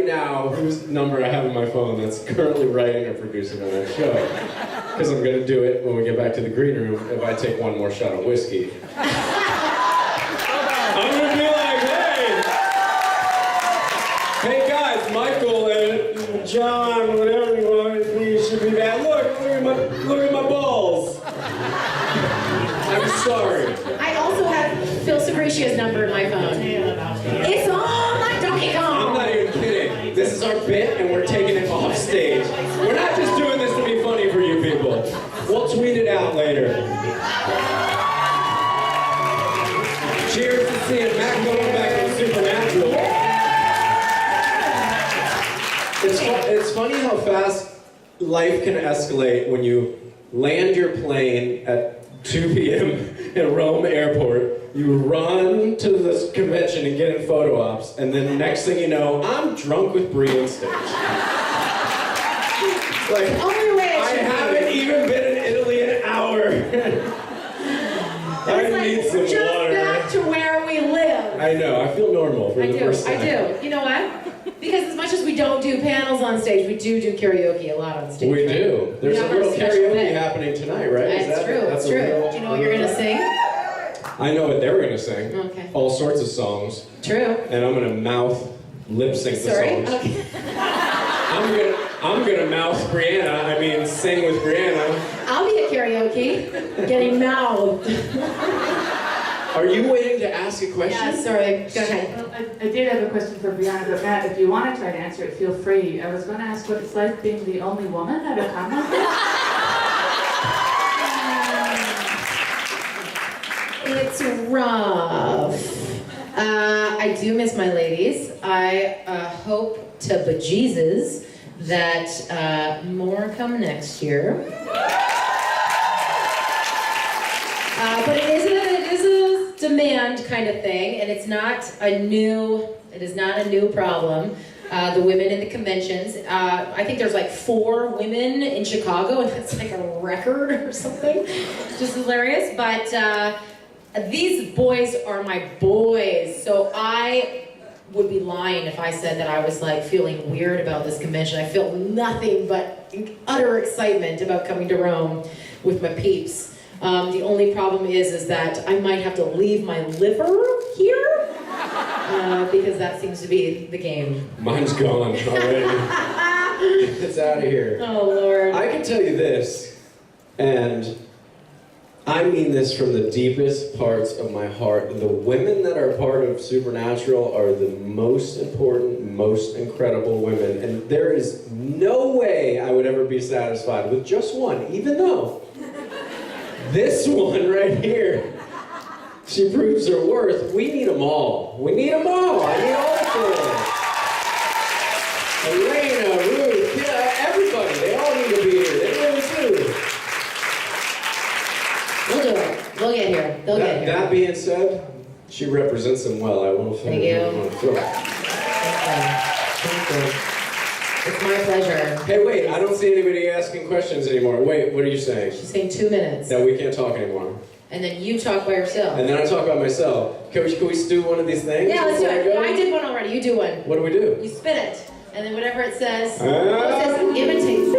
now whose number I have on my phone that's currently writing or producing on that show. Because I'm going to do it when we get back to the green room if I take one more shot of whiskey. I'm going to be like, hey guys, Michael and John, whatever you want, you should be back. Look at my balls. I'm sorry. I also have Phil Sabricia's number in my phone. It's on like Donkey Kong. I'm not even kidding. This is our bit and we're taking it off stage. We're not just doing this to be funny for you people. We'll tweet it out later. Cheers to seeing Matt going back to Supernatural. It's funny how fast life can escalate when you land your plane at 2 p.m. in Rome Airport. You run to this convention and get in photo ops, and then the next thing you know, I'm drunk with Brie on stage. Like, I haven't even been in Italy an hour. I need some just water. Back to where we live. I know, I feel normal for the first time. I do. You know what? Because as much as we don't do panels on stage, we do karaoke a lot on stage. We right? do. There's a little karaoke happening tonight, right? That's true. That's true. Do you know what you're going to sing? I know what they're going to sing. Okay. All sorts of songs. True. And I'm going to mouth lip sync the songs. Okay. I'm gonna mouth Briana. I mean, sing with Briana. I'll be at karaoke, getting mouthed. Are you waiting to ask a question? Yeah, sorry. Go ahead. Well, I did have a question for Briana, but Matt, if you want to try to answer it, feel free. I was going to ask what it's like being the only woman at a con like this. It's rough. I do miss my ladies. I hope to bejesus that more come next year. But it is a demand kind of thing, and it is not a new problem. The women in the conventions, I think there's like 4 women in Chicago, and that's like a record or something. It's just hilarious, but these boys are my boys, so I would be lying if I said that I was like feeling weird about this convention. I feel nothing but utter excitement about coming to Rome with my peeps. The only problem is that I might have to leave my liver here because that seems to be the game. Mine's gone already. It's out of here. Oh Lord. I can tell you this, and I mean this from the deepest parts of my heart. The women that are part of Supernatural are the most important, most incredible women, and there is no way I would ever be satisfied with just one, even though this one right here, she proves her worth. We need them all. We need them all. I need all of them. Elena, Ruth, everybody. They all need to be here. They really do. We'll do it. We'll get here. They'll get here. That being said, she represents them well. I will Thank you. Thank you. It's my pleasure. Hey, wait, I don't see anybody asking questions anymore. Wait, what are you saying? She's saying 2 minutes. That we can't talk anymore. And then you talk by yourself. And then I talk about myself. Can we do one of these things? Yeah, let's do it. I did one already. You do one. What do we do? You spin it. And then whatever it says, it says imitate.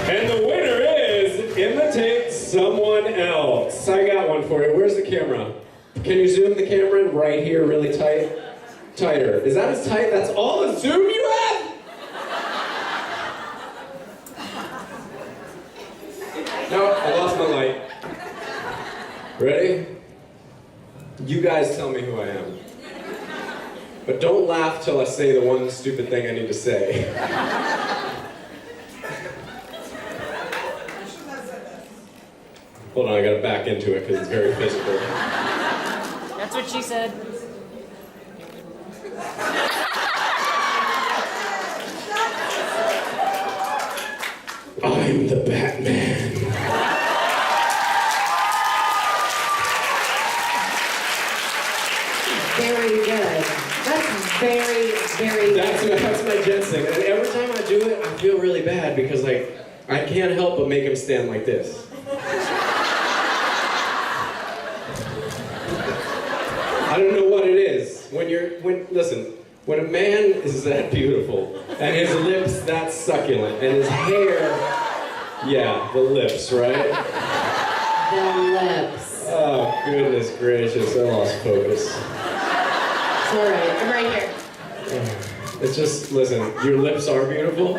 And the winner is imitate someone else. I got one for you. Where's the camera? Can you zoom the camera in right here really tight? Tighter. Is that as tight? That's all the zoom you have? No, I lost my light. Ready? You guys tell me who I am. But don't laugh till I say the one stupid thing I need to say. Hold on, I gotta back into it because it's very physical. That's what she said. I'm the Batman. Very good. That's very, very good. That's my ginseng. And every time I do it, I feel really bad because like, I can't help but make him stand like this. I don't know what it is. Listen, when a man is that beautiful, and his lips that succulent, and his hair, yeah, the lips, right? The lips. Oh, goodness gracious, I lost focus. It's all right. I'm right here. It's just, listen, your lips are beautiful.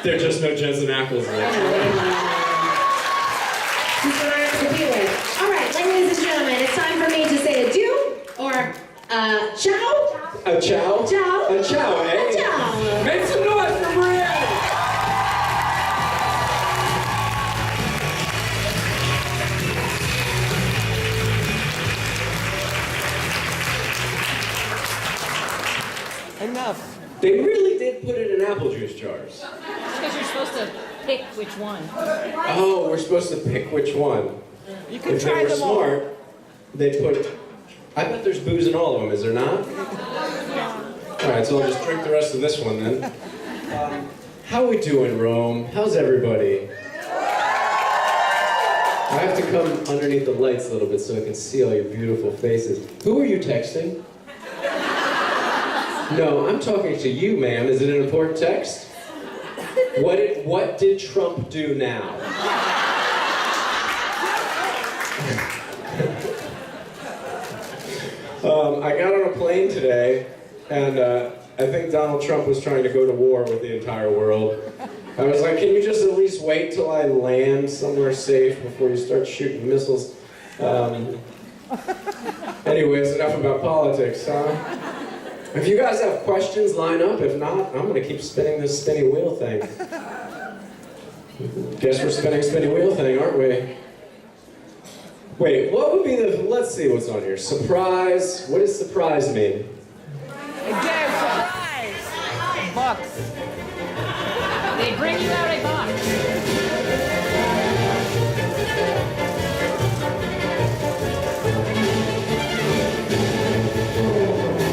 They're just no Jensen Ackles lips. She's what I have to be with. All right, ladies and gentlemen, it's time for me to say adieu or ciao. A chow? Ciao. A chow, eh? A ciao. Make some noise for Briana! Enough. They really did put it in apple juice jars. Because you're supposed to pick which one. Oh, we're supposed to pick which one. You can If they try were them all. smart, they'd put... I bet there's booze in all of them, is there not? Alright, so I'll just drink the rest of this one then. How we doing, Rome? How's everybody? I have to come underneath the lights a little bit so I can see all your beautiful faces. Who are you texting? No, I'm talking to you, ma'am. Is it an important text? What did Trump do now? I got on a plane today, and I think Donald Trump was trying to go to war with the entire world. I was like, can you just at least wait till I land somewhere safe before you start shooting missiles? Anyways, enough about politics, huh? If you guys have questions, line up. If not, I'm gonna keep spinning this spinny wheel thing. Guess we're spinning wheel thing, aren't we? Wait, what would be let's see what's on here. Surprise, what does surprise mean? Again, surprise! Box. They bring you out a box.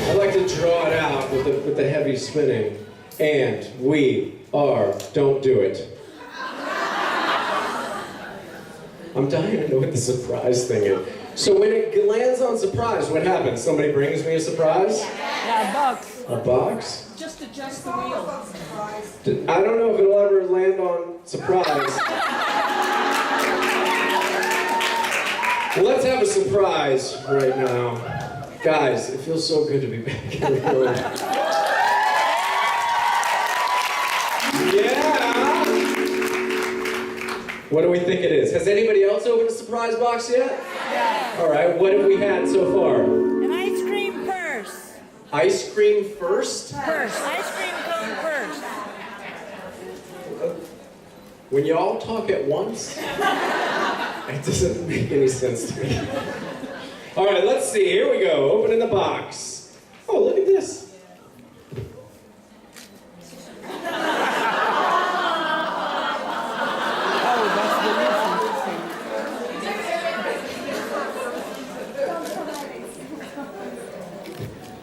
I like to draw it out with the heavy spinning. And we are, don't do it. I'm dying to know what the surprise thing is. So when it lands on surprise, what happens? Somebody brings me a surprise? Yeah, a box. A box? Just adjust the wheel. I don't know if it'll ever land on surprise. Well, let's have a surprise right now. Guys, it feels so good to be back in the room. Yeah! What do we think it is? Has anybody else opened a surprise box yet? Yeah. All right, what have we had so far? An ice cream purse. Ice cream first? Purse. Ice cream cone purse. When you all talk at once, it doesn't make any sense to me. All right, let's see. Here we go. Opening the box. Oh, look at this.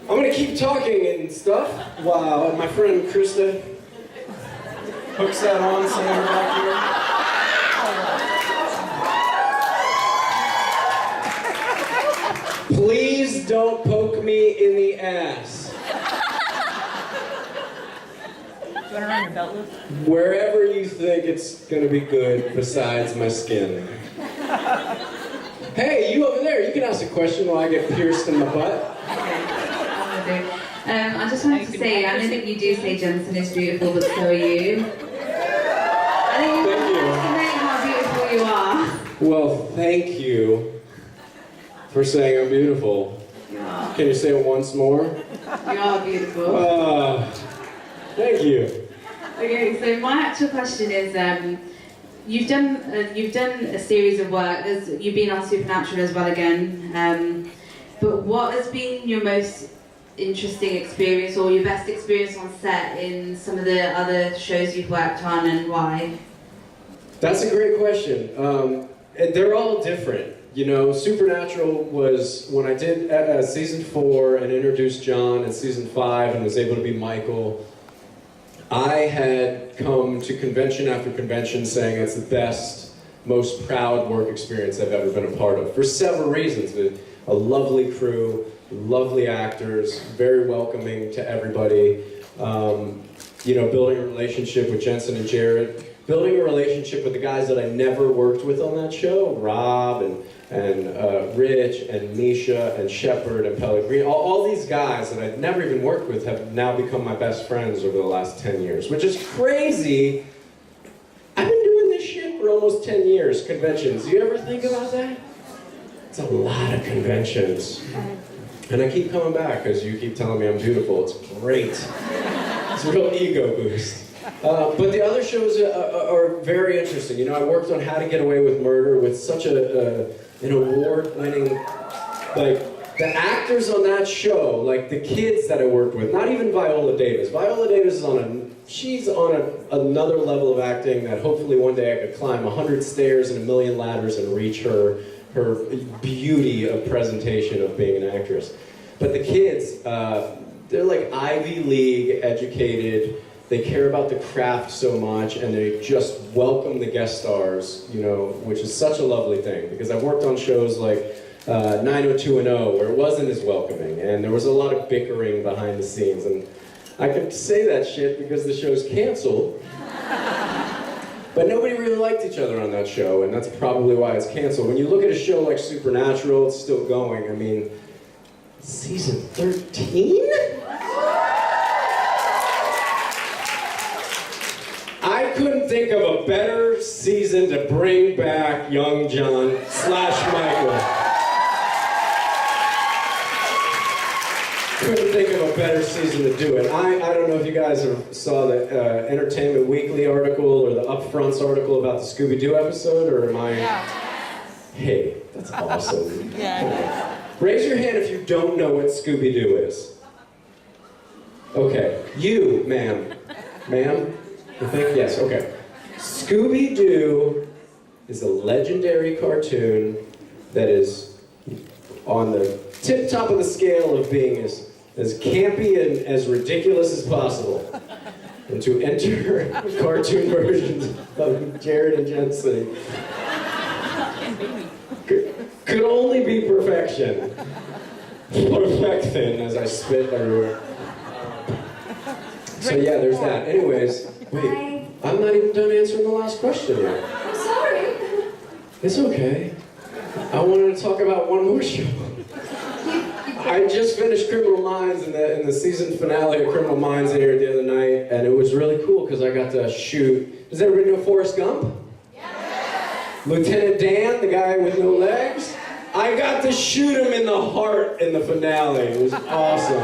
I'm gonna keep talking and stuff while my friend Krista hooks that on somewhere back here. Please don't poke me in the ass. Do you want to run your belt loop? Wherever you think it's gonna be good besides my skin. Hey, you over there, you can ask a question while I get pierced in the butt. I just wanted to say, I know that you do say Jensen is beautiful, but so are you. I think you Thank you. underestimate how beautiful you are. Well, thank you for saying I'm beautiful. You are. Can you say it once more? You are beautiful. Thank you. Okay, so my actual question is, you've done a series of work. You've been on Supernatural as well again. But what has been your most interesting experience or your best experience on set in some of the other shows you've worked on, and why? That's a great question. And they're all different. You know, Supernatural was when I did season 4 and introduced John in season 5 and was able to be Michael. I had come to convention after convention saying it's the best, most proud work experience I've ever been a part of, for several reasons. A lovely crew, lovely actors, very welcoming to everybody. You know, building a relationship with Jensen and Jared, building a relationship with the guys that I never worked with on that show, Rob and Rich and Misha and Shepard and Pellegrino, all these guys that I've never even worked with have now become my best friends over the last 10 years, which is crazy. I've been doing this shit for almost 10 years, conventions. Do you ever think about that? It's a lot of conventions. And I keep coming back because you keep telling me I'm beautiful. It's great. It's a real ego boost. But the other shows are very interesting. You know, I worked on How to Get Away with Murder with such an award-winning, like, the actors on that show, like the kids that I worked with, not even Viola Davis. Viola Davis is she's on another level of acting that hopefully one day I could climb 100 stairs and 1,000,000 ladders and reach her beauty of presentation of being an actress. But the kids, they're like Ivy League educated, they care about the craft so much, and they just welcome the guest stars, you know, which is such a lovely thing, because I've worked on shows like 90210, where it wasn't as welcoming, and there was a lot of bickering behind the scenes, and I can say that shit because the show's canceled. But nobody really liked each other on that show, and that's probably why it's canceled. When you look at a show like Supernatural, it's still going. I mean, season 13? I couldn't think of a better season to bring back young John / Michael. Couldn't think of a better season to do it. I don't know if you guys saw the Entertainment Weekly article or the Upfronts article about the Scooby-Doo episode, or am I? Yeah. Hey, that's awesome. Yeah. Raise your hand if you don't know what Scooby-Doo is. Okay, you, ma'am. Ma'am? I think, yes, okay. Scooby-Doo is a legendary cartoon that is on the tip-top of the scale of being as campy and as ridiculous as possible. And to enter cartoon versions of Jared and Jensen could only be perfection. Perfection, as I spit everywhere. So yeah, there's that. Anyways, wait, I'm not even done answering the last question yet. I'm sorry. It's okay. I wanted to talk about one more show. I just finished Criminal Minds in the season finale of Criminal Minds here the other night, and it was really cool because I got to shoot. Does everybody know Forrest Gump? Yes. Lieutenant Dan, the guy with no legs? I got to shoot him in the heart in the finale. It was awesome.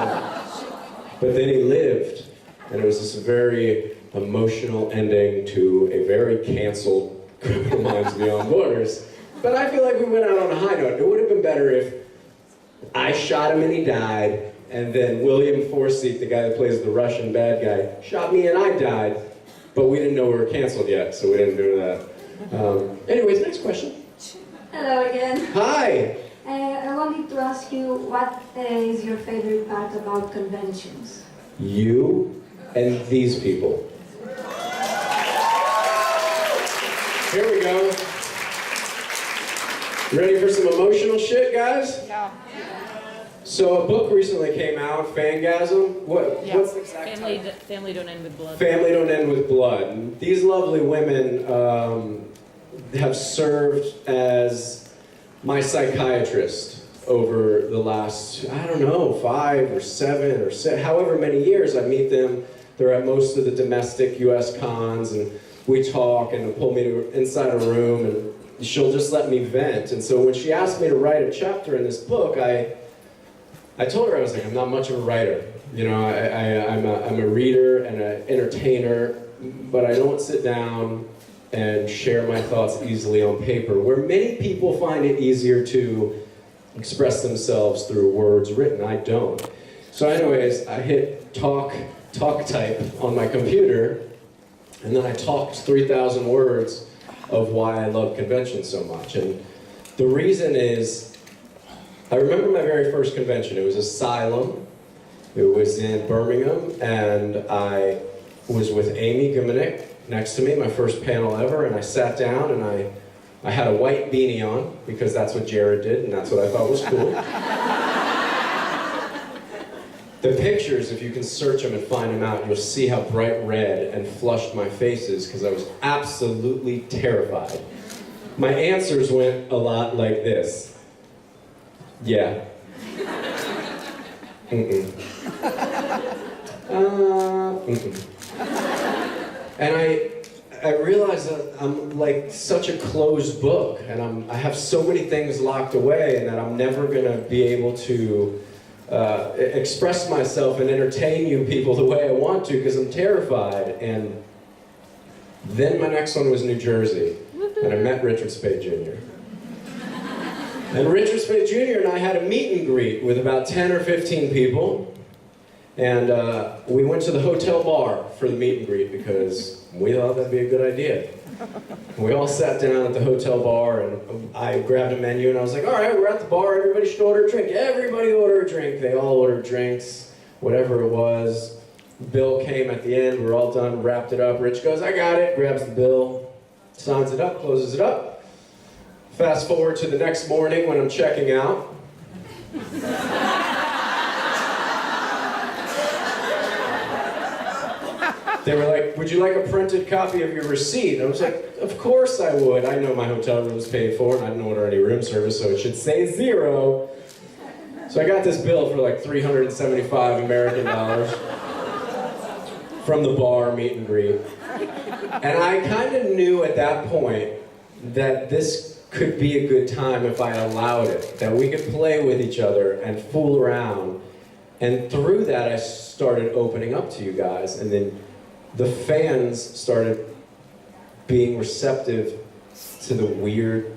But then he lived, and it was this very emotional ending to a very canceled Criminal Minds Beyond Borders. But I feel like we went out on a high note. It would have been better if I shot him and he died, and then William Forsythe, the guy that plays the Russian bad guy, shot me and I died, but we didn't know we were canceled yet, so we didn't do that. Anyways, next question. Hello again. Hi! I wanted to ask you, what is your favorite part about conventions? You and these people. Here we go. Ready for some emotional shit, guys? Yeah. So a book recently came out, Fangasm. What's the exact Family, title? Family Don't End with Blood. Family Don't End with Blood. And these lovely women have served as my psychiatrist over the last, I don't know, 5 or 7 or 6, however many years I meet them. They're at most of the domestic US cons, and we talk, and they'll pull me inside a room, and she'll just let me vent. And so when she asked me to write a chapter in this book, I told her, I was like, I'm not much of a writer. You know, I'm a reader and an entertainer, but I don't sit down and share my thoughts easily on paper, where many people find it easier to express themselves through words written. I don't. So anyways, I hit talk type on my computer, and then I talked 3,000 words of why I love conventions so much. And the reason is, I remember my very first convention. It was Asylum. It was in Birmingham, and I was with Amy Gumanik next to me, my first panel ever, and I sat down and I had a white beanie on, because that's what Jared did, and that's what I thought was cool. The pictures, if you can search them and find them out, you'll see how bright red and flushed my face is, because I was absolutely terrified. My answers went a lot like this. Yeah. Mm-mm. Mm-mm. And I realized that I'm like such a closed book, and I have so many things locked away, and that I'm never gonna be able to express myself and entertain you people the way I want to, because I'm terrified. And then my next one was New Jersey, and I met Richard Spade Jr. And Richard Spade Jr. and I had a meet and greet with about 10 or 15 people, and we went to the hotel bar for the meet and greet because we thought that'd be a good idea. We all sat down at the hotel bar, and I grabbed a menu, and I was like, all right, we're at the bar, everybody should order a drink. Everybody order a drink. They all ordered drinks, whatever it was. Bill came at the end, we're all done, wrapped it up. Rich goes, I got it, grabs the bill, signs it up, closes it up. Fast forward to the next morning when I'm checking out. They were like, would you like a printed copy of your receipt? I was like, of course I would. I know my hotel room was paid for, and I didn't order any room service, so it should say 0. So I got this bill for like 375 American dollars from the bar meet and greet. And I kind of knew at that point that this could be a good time if I allowed it, that we could play with each other and fool around. And through that, I started opening up to you guys, and then the fans started being receptive to the weird